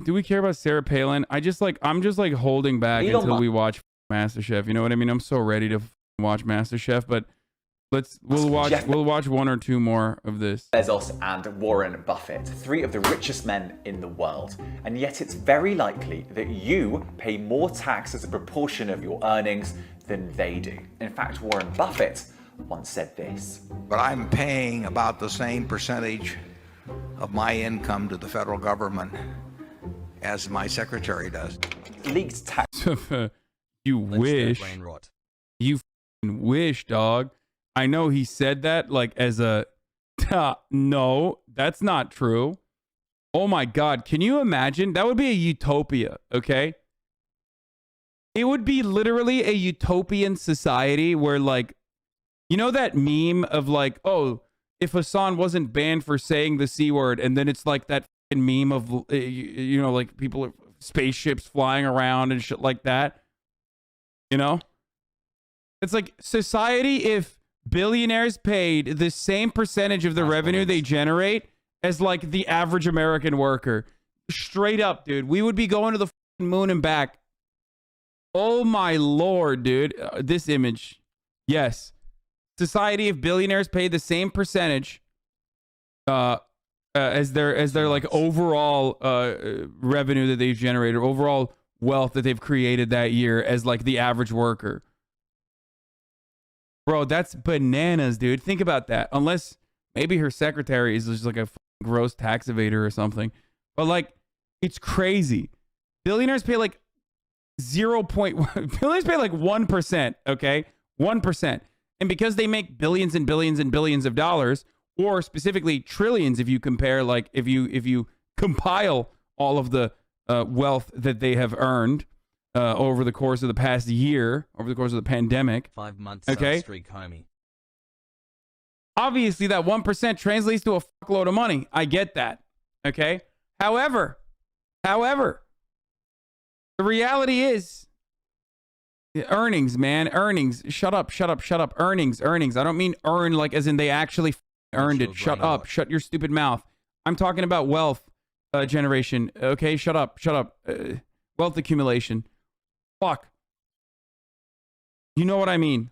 Do we care about Sarah Palin? I'm just like holding back until we watch MasterChef. You know what I mean? I'm so ready to watch MasterChef, but we'll watch one or two more of this. Bezos and Warren Buffett, three of the richest men in the world. And yet it's very likely that you pay more tax as a proportion of your earnings than they do. In fact, Warren Buffett once said this. But I'm paying about the same percentage of my income to the federal government as my secretary does. Leaked tax. You wish. You wish, dog. I know he said that like as a, no, that's not true. Oh my God. Can you imagine? That would be a utopia. Okay. It would be literally a utopian society where like, you know, that meme of like, oh, if Hasan wasn't banned for saying the C word, and then it's like that meme of, you know, like people, spaceships flying around and shit like that. You know, it's like society if billionaires paid the same percentage of the revenue they generate as like the average American worker. Straight up, dude. We would be going to the moon and back. Oh my Lord, dude. This image. Yes. Society if billionaires paid the same percentage as their like overall revenue that they've generated, overall wealth that they've created that year as like the average worker. Bro, that's bananas, dude. Think about that. Unless maybe her secretary is just like a gross tax evader or something. But like, it's crazy. Billionaires pay like 0.1. Billionaires pay like 1%, okay? 1%. And because they make billions and billions and billions of dollars, or specifically trillions if you compare, like if you compile all of the wealth that they have earned, over the course of the past year, over the course of the pandemic. 5 months okay? streak, homie. Obviously, that 1% translates to a fuckload of money. I get that. Okay? However, the reality is earnings, man. Earnings. Shut up. Earnings. I don't mean earn like as in they actually earned it. Shut up. Shut your stupid mouth. I'm talking about wealth generation. Okay? Shut up. Wealth accumulation. Fuck. You know what I mean.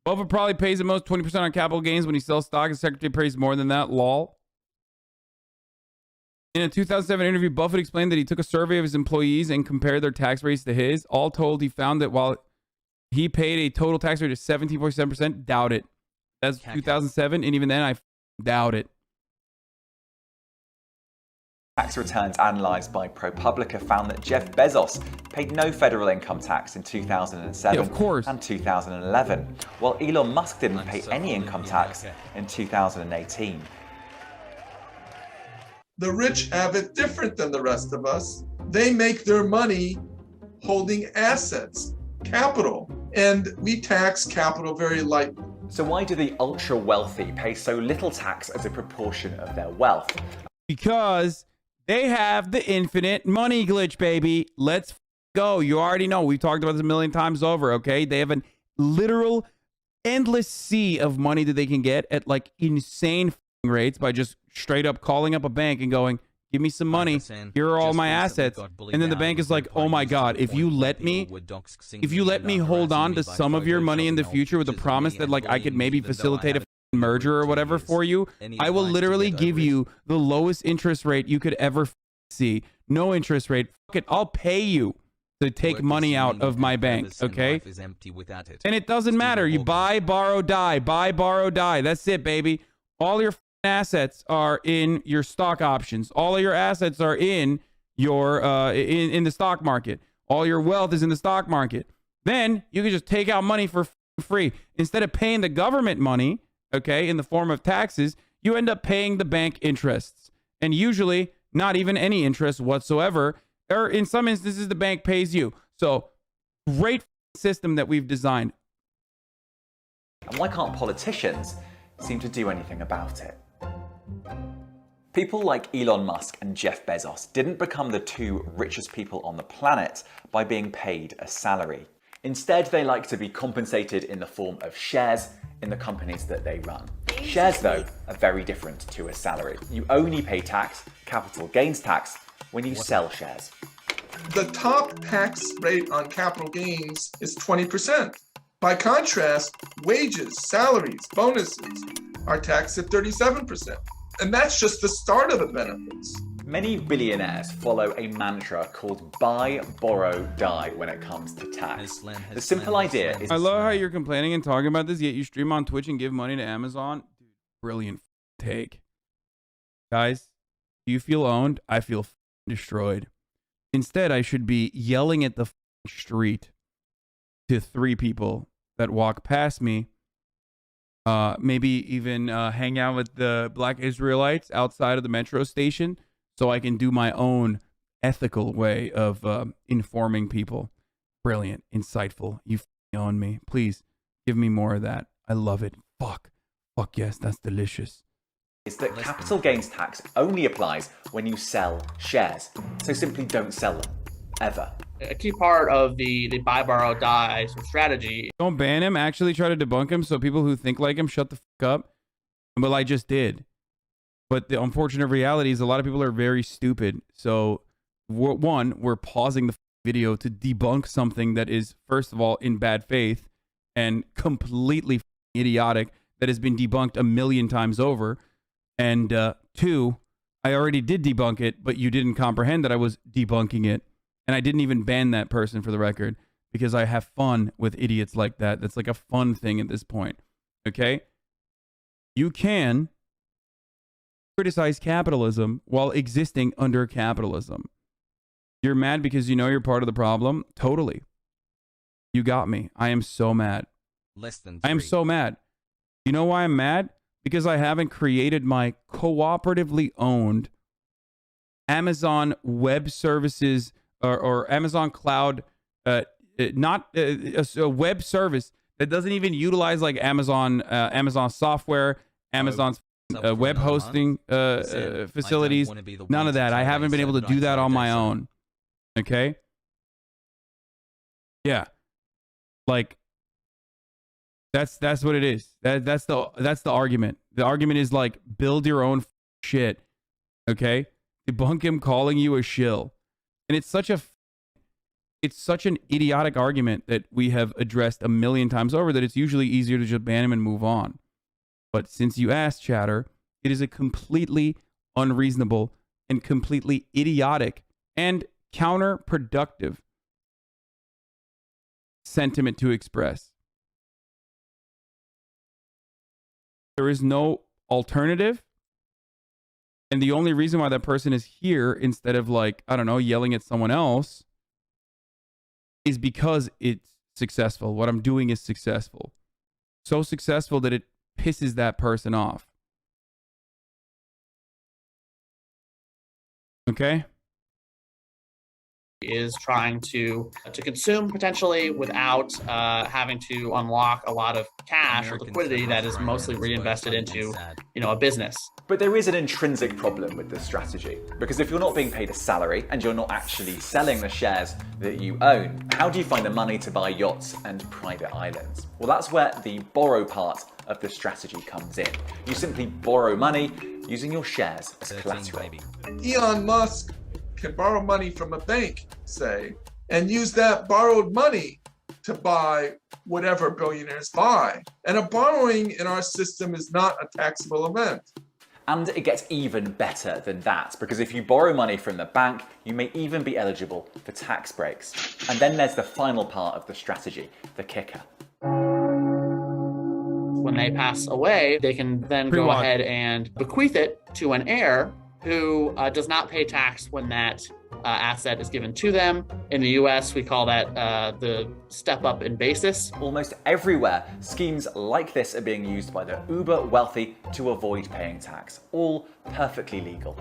Buffett probably pays the most 20% on capital gains when he sells stock. His secretary pays more than that. Lol. In a 2007 interview, Buffett explained that he took a survey of his employees and compared their tax rates to his. All told, he found that while he paid a total tax rate of 17.7%, doubt it. That's 2007, and even then, I doubt it. Tax returns analysed by ProPublica found that Jeff Bezos paid no federal income tax in 2007 and 2011, while Elon Musk didn't pay any income tax in 2018. The rich have it different than the rest of us. They make their money holding assets, capital, and we tax capital very lightly. So why do the ultra wealthy pay so little tax as a proportion of their wealth? Because they have the infinite money glitch, baby. Let's go. You already know. We've talked about this a million times over, okay? They have an literal endless sea of money that they can get at like insane rates by just straight up calling up a bank and going, give me some money. Here are all my assets. And then the bank is like, oh my God, if you let me hold on to some of your money in the future with the promise that like I could maybe facilitate a merger or whatever for you, I will literally give you the lowest interest rate you could ever see. No interest rate. Fuck it. I'll pay you to take money out of my bank. Okay. And it doesn't matter. You buy, borrow, die. Buy, borrow, die. That's it, baby. All your assets are in your stock options. All of your assets are in your in the stock market. All your wealth is in the stock market. Then you can just take out money for free. Instead of paying the government money, okay, in the form of taxes, you end up paying the bank interests. And usually not even any interest whatsoever. Or in some instances, the bank pays you. So great system that we've designed. And why can't politicians seem to do anything about it? People like Elon Musk and Jeff Bezos didn't become the two richest people on the planet by being paid a salary. Instead, they like to be compensated in the form of shares in the companies that they run. Shares, though, are very different to a salary. You only pay tax, capital gains tax, when you sell shares. The top tax rate on capital gains is 20%. By contrast, wages, salaries, bonuses are taxed at 37%. And that's just the start of the benefits. Many billionaires follow a mantra called buy, borrow, die when it comes to tax. The simple idea is... I love how you're complaining and talking about this, yet you stream on Twitch and give money to Amazon. Brilliant take. Guys, do you feel owned? I feel destroyed. Instead, I should be yelling at the street to 3 people that walk past me. Maybe even hang out with the Black Israelites outside of the metro station so I can do my own ethical way of informing people. Brilliant. Insightful. You own me. Please give me more of that. I love it. Fuck yes, that's delicious. Is that capital gains tax only applies when you sell shares. So simply don't sell them, ever. A key part of the buy, borrow, die strategy. Don't ban him. Actually try to debunk him so people who think like him shut the fuck up. Well, I just did. But the unfortunate reality is a lot of people are very stupid. So, we're pausing the video to debunk something that is, first of all, in bad faith and completely idiotic that has been debunked a million times over. And 2, I already did debunk it, but you didn't comprehend that I was debunking it. And I didn't even ban that person, for the record, because I have fun with idiots like that. That's like a fun thing at this point. Okay? You can criticize capitalism while existing under capitalism. You're mad because you know you're part of the problem? Totally. You got me. I am so mad. Less than 3. I am so mad. You know why I'm mad? Because I haven't created my cooperatively owned Amazon Web Services or Amazon Cloud, not a web service that doesn't even utilize like Amazon software, Amazon's web hosting facilities. None of that. I haven't been able to do that on my own. Okay? Yeah. Like, that's what it is. That's the argument. The argument is like, build your own shit. Okay? Debunk him calling you a shill. And it's such an idiotic argument that we have addressed a million times over that it's usually easier to just ban him and move on. But since you asked, chatter, it is a completely unreasonable and completely idiotic and counterproductive sentiment to express. There is no alternative. And the only reason why that person is here instead of like, I don't know, yelling at someone else is because it's successful. What I'm doing is successful. So successful that it pisses that person off. Okay? Is trying to consume potentially without having to unlock a lot of cash or liquidity that is mostly reinvested into, a business. But there is an intrinsic problem with this strategy, because if you're not being paid a salary and you're not actually selling the shares that you own, how do you find the money to buy yachts and private islands? Well, that's where the borrow part of the strategy comes in. You simply borrow money using your shares as collateral. Elon Musk can borrow money from a bank, say, and use that borrowed money to buy whatever billionaires buy. And a borrowing in our system is not a taxable event. And it gets even better than that, because if you borrow money from the bank, you may even be eligible for tax breaks. And then there's the final part of the strategy, the kicker. When they pass away, they can then go ahead and bequeath it to an heir who does not pay tax when that asset is given to them. In the US, we call that the step up in basis. Almost everywhere, schemes like this are being used by the uber wealthy to avoid paying tax, all perfectly legal.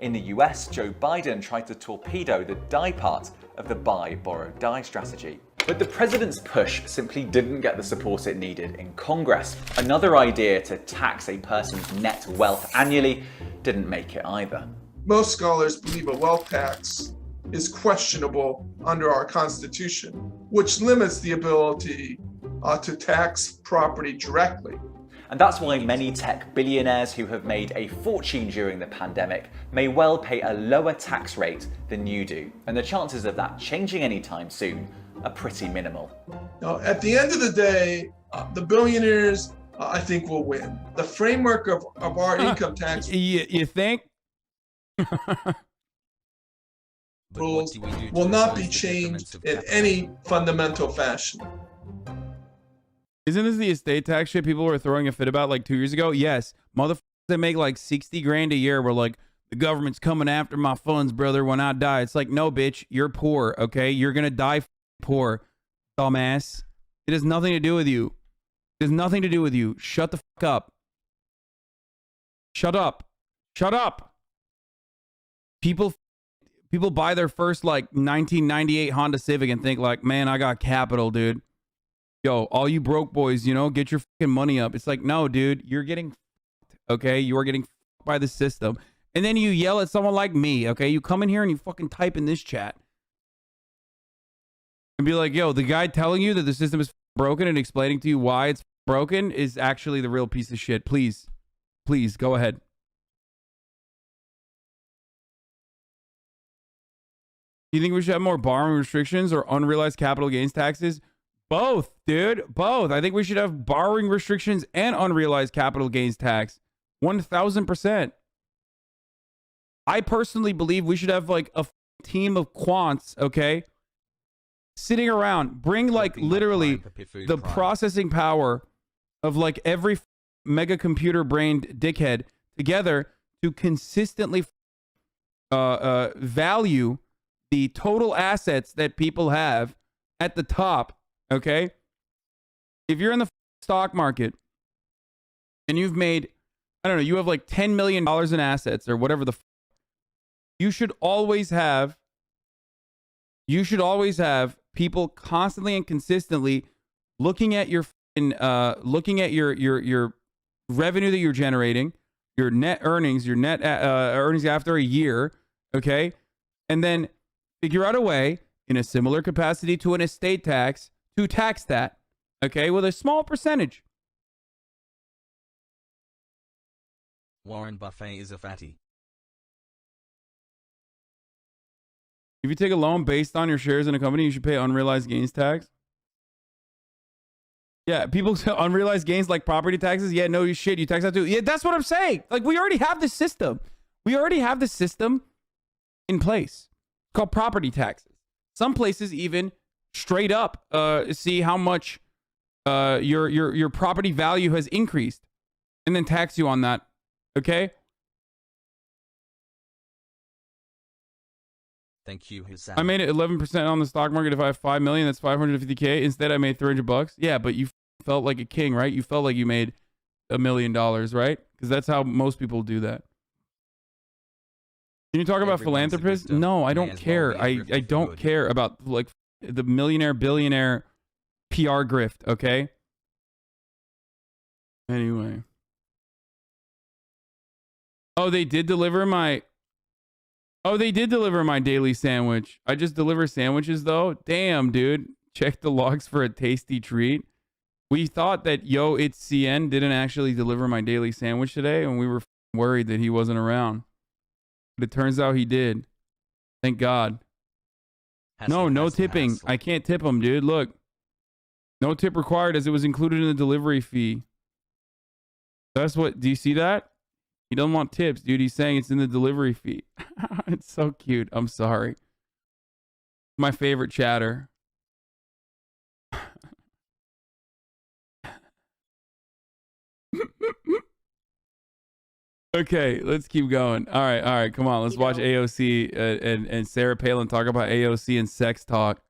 In the US, Joe Biden tried to torpedo the die part of the buy, borrow, die strategy. But the president's push simply didn't get the support it needed in Congress. Another idea to tax a person's net wealth annually didn't make it either. Most scholars believe a wealth tax is questionable under our Constitution, which limits the ability to tax property directly. And that's why many tech billionaires who have made a fortune during the pandemic may well pay a lower tax rate than you do. And the chances of that changing anytime soon are pretty minimal. Now, at the end of the day, the billionaires, I think, will win. The framework of our income tax You think? rules will not be changed in any fundamental fashion. Isn't this the estate tax shit people were throwing a fit about like 2 years ago? Yes. Motherfuckers that make like 60 grand a year were like, the government's coming after my funds, brother, when I die. It's like, no, bitch, you're poor, okay? You're going to die poor, dumbass. It has nothing to do with you. It has nothing to do with you. Shut the fuck up. Shut up. Shut up. People buy their first like 1998 Honda Civic and think like, man, I got capital, dude. Yo, all you broke boys, you know, get your fucking money up. It's like, no, dude, you're getting fucked, okay? You are getting fucked by the system. And then you yell at someone like me, okay? You come in here and you fucking type in this chat and be like, yo, the guy telling you that the system is broken and explaining to you why it's broken is actually the real piece of shit. Please, please, go ahead. Do you think we should have more borrowing restrictions or unrealized capital gains taxes? Both, dude. Both. I think we should have borrowing restrictions and unrealized capital gains tax. 1,000%. I personally believe we should have like a team of quants, okay? Sitting around. Bring like literally the processing power of like every mega computer brained dickhead together to consistently value the total assets that people have at the top. Okay, if you're in the stock market and you've made, I don't know, you have like $10 million in assets or whatever you should always have people constantly and consistently looking at your your revenue that you're generating, your net earnings, earnings after a year, okay, and then figure out a way in a similar capacity to an estate tax to tax that, okay, with a small percentage. Warren Buffett is a fatty. If you take a loan based on your shares in a company, you should pay unrealized gains tax. Yeah, people say unrealized gains like property taxes. Yeah, no, you shit, you tax that too. Yeah, that's what I'm saying. Like, we already have the system. We already have the system in place. It's called property taxes. Some places even straight up see how much your property value has increased and then tax you on that. Okay? Thank you, Hasan. I made it 11% on the stock market. If I have 5 million, that's 550K. Instead, I made $300. Yeah, but you felt like a king, right? You felt like you made $1 million, right? Because that's how most people do that. Can you talk about philanthropists? No, I don't care. I don't care about like the millionaire, billionaire PR grift, okay? Anyway. Oh, they did deliver my daily sandwich. I just deliver sandwiches though. Damn, dude. Check the logs for a tasty treat. We thought that Yo It's CN didn't actually deliver my daily sandwich today, and we were worried that he wasn't around. But it turns out he did. Thank God. No tipping. I can't tip him, dude. Look. No tip required as it was included in the delivery fee. That's what, do you see that? He doesn't want tips, dude. He's saying it's in the delivery fee. It's so cute. I'm sorry. My favorite chatter. Okay, let's keep going. All right, come on. Let's watch AOC and Sarah Palin talk about AOC and sex talk.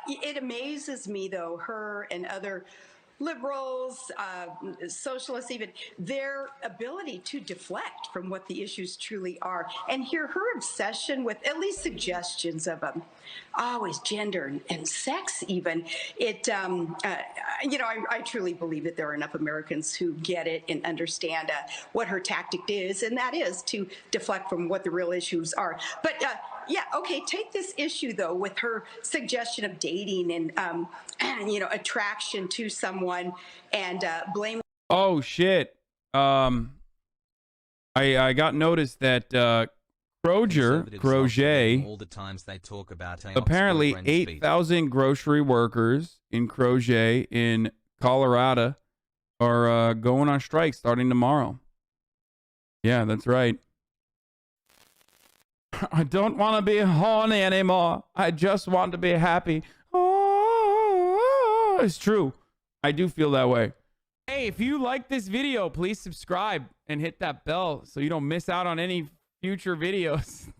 It amazes me, though, her and other liberals, socialists even, their ability to deflect from what the issues truly are. And here, her obsession with at least suggestions of always gender and sex even. It, I truly believe that there are enough Americans who get it and understand what her tactic is, and that is to deflect from what the real issues are. But Yeah, okay, take this issue, though, with her suggestion of dating and, attraction to someone and blame. Oh, shit. I got notice that Croget, all the times they talk about apparently 8,000 grocery workers in Croget in Colorado are going on strike starting tomorrow. Yeah, that's right. I don't want to be horny anymore. I just want to be happy. Oh, it's true. I do feel that way. Hey, if you like this video, please subscribe and hit that bell so you don't miss out on any future videos.